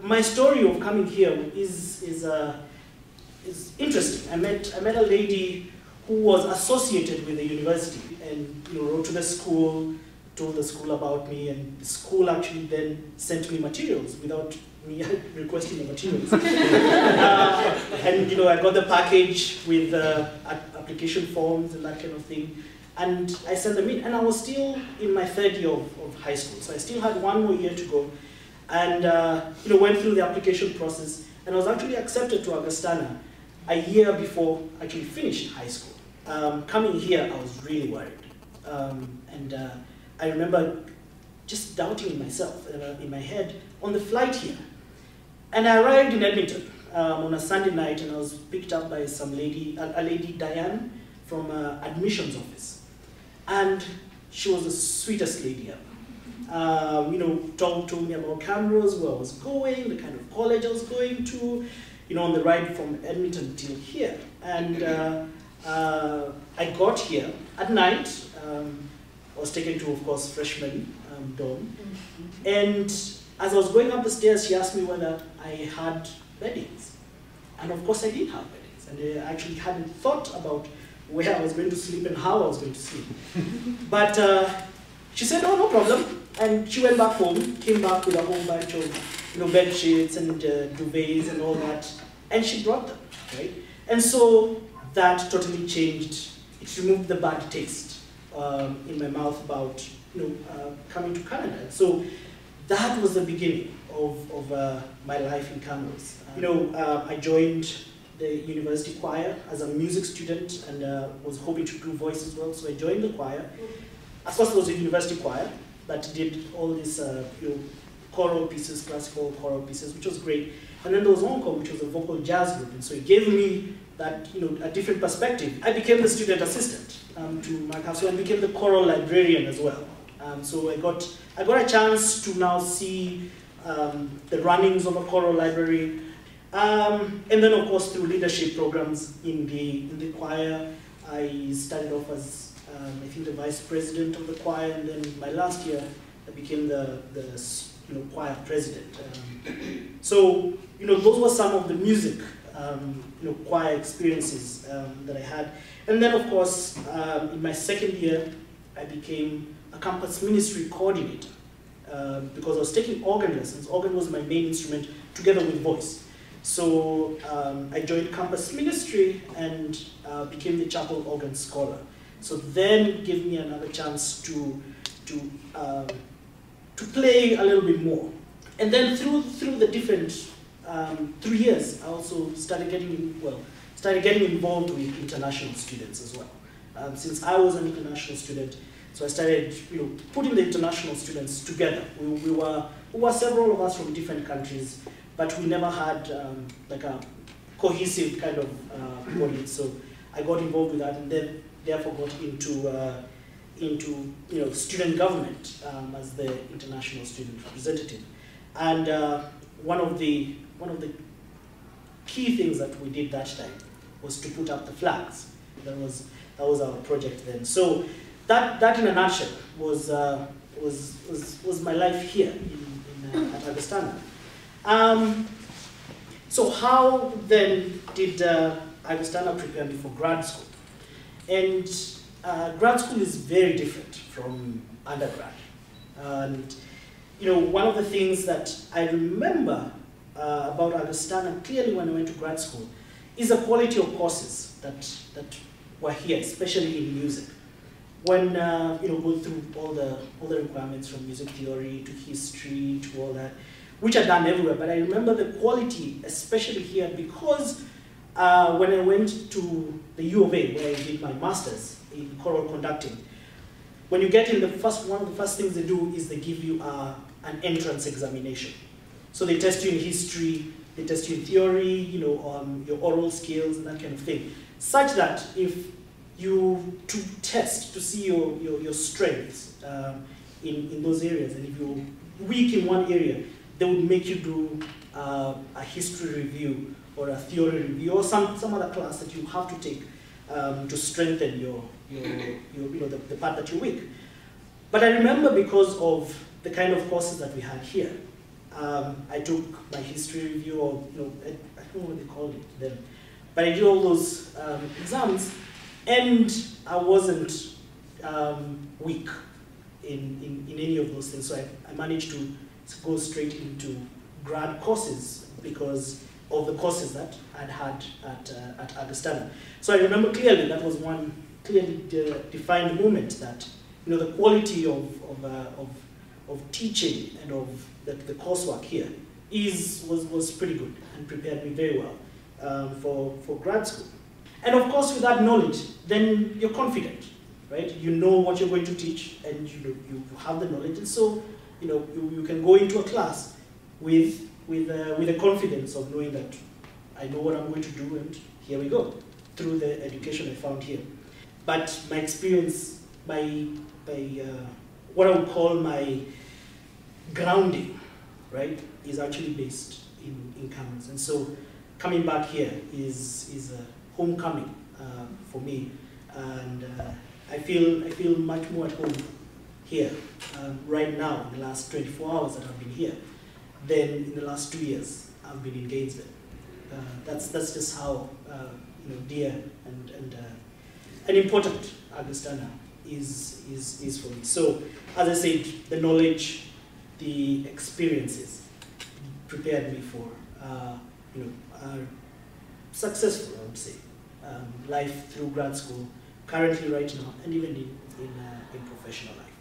My story of coming here is interesting. I met a lady who was associated with the university and wrote to the school, told the school about me, and the school actually then sent me materials without me requesting the materials. And I got the package with application forms and that kind of thing, and I sent them in. And I was still in my third year of high school, so I still had 1 more year to go. And went through the application process, and I was actually accepted to Augustana a year before I actually finished high school. Coming here, I was really worried, and I remember just doubting myself in my head on the flight here. And I arrived in Edmonton on a Sunday night, and I was picked up by some lady, a lady Diane from admissions office, and she was the sweetest lady ever. Told me about Camrose, where I was going, the kind of college I was going to, on the ride from Edmonton till here. And I got here at night. I was taken to, of course, freshman dorm. And as I was going up the stairs, she asked me whether I had beddings. And of course I did have beddings. And I actually hadn't thought about where I was going to sleep and how I was going to sleep. But she said, "Oh, no problem." And she went back home, came back with a whole bunch of bed sheets and duvets and all that, and she brought them, right? And so that totally changed. It removed the bad taste in my mouth about coming to Canada. And so that was the beginning of my life in Camrose. I joined the university choir as a music student and was hoping to do voice as well. So I joined the choir. Of course, it was a university choir that did all these choral pieces, classical choral pieces, which was great. And then there was Encore, which was a vocal jazz group, and so it gave me that a different perspective. I became the student assistant to Mark House, so I became the choral librarian as well. So I got a chance to now see the runnings of a choral library, and then of course through leadership programs in the choir. I started off as I think the vice president of the choir, and then my last year I became the choir president. So those were some of the music choir experiences that I had. And then of course in my second year I became a campus ministry coordinator because I was taking organ lessons. Organ was my main instrument together with voice. So I joined campus ministry and became the chapel organ scholar. So then it gave me another chance to play a little bit more. And then through the different 3 years, I also started getting involved with international students as well. Since I was an international student, so I started putting the international students together. We were several of us from different countries, but we never had like a cohesive kind of body. So I got involved with that, and then therefore got into student government as the international student representative. And one of the key things that we did that time was to put up the flags. That was our project then. So that in a nutshell was my life here at Augustana. So how then did Augustana prepare me for grad school? And grad school is very different from undergrad. And one of the things that I remember about Augustana clearly when I went to grad school is the quality of courses that were here, especially in music. When go through all the requirements from music theory to history to all that, which are done everywhere. But I remember the quality, especially here, because when I went to the U of A, where I did my master's in choral conducting, when you get in, one of the first things they do is they give you an entrance examination. So they test you in history, they test you in theory, your oral skills and that kind of thing, such that if you test to see your strengths in those areas, and if you're weak in one area, they would make you do a history review or a theory review or some other class that you have to take to strengthen the part that you're weak. But I remember because of the kind of courses that we had here, I took my history review, or I don't know what they called it then, but I did all those exams, and I wasn't weak in any of those things. So I managed to go straight into grad courses because of the courses that I'd had at Augustana. So I remember clearly that was one clearly defined moment that the quality of teaching and of the coursework here was pretty good and prepared me very well for grad school. And of course, with that knowledge, then you're confident, right? You know what you're going to teach, and you have the knowledge, and so you can go into a class with the confidence of knowing that I know what I'm going to do, and here we go, through the education I found here. But my experience, by what I would call my grounding, right, is actually based in Cameroon. And so coming back here is a homecoming for me, and I feel much more at home here right now in the last 24 hours that I've been here than in the last 2 years I've been in Gainesville. That's just how dear and important Augustana is for me. So, as I said, the knowledge, the experiences prepared me for successful, I would say, life through grad school, currently right now, and even in professional life.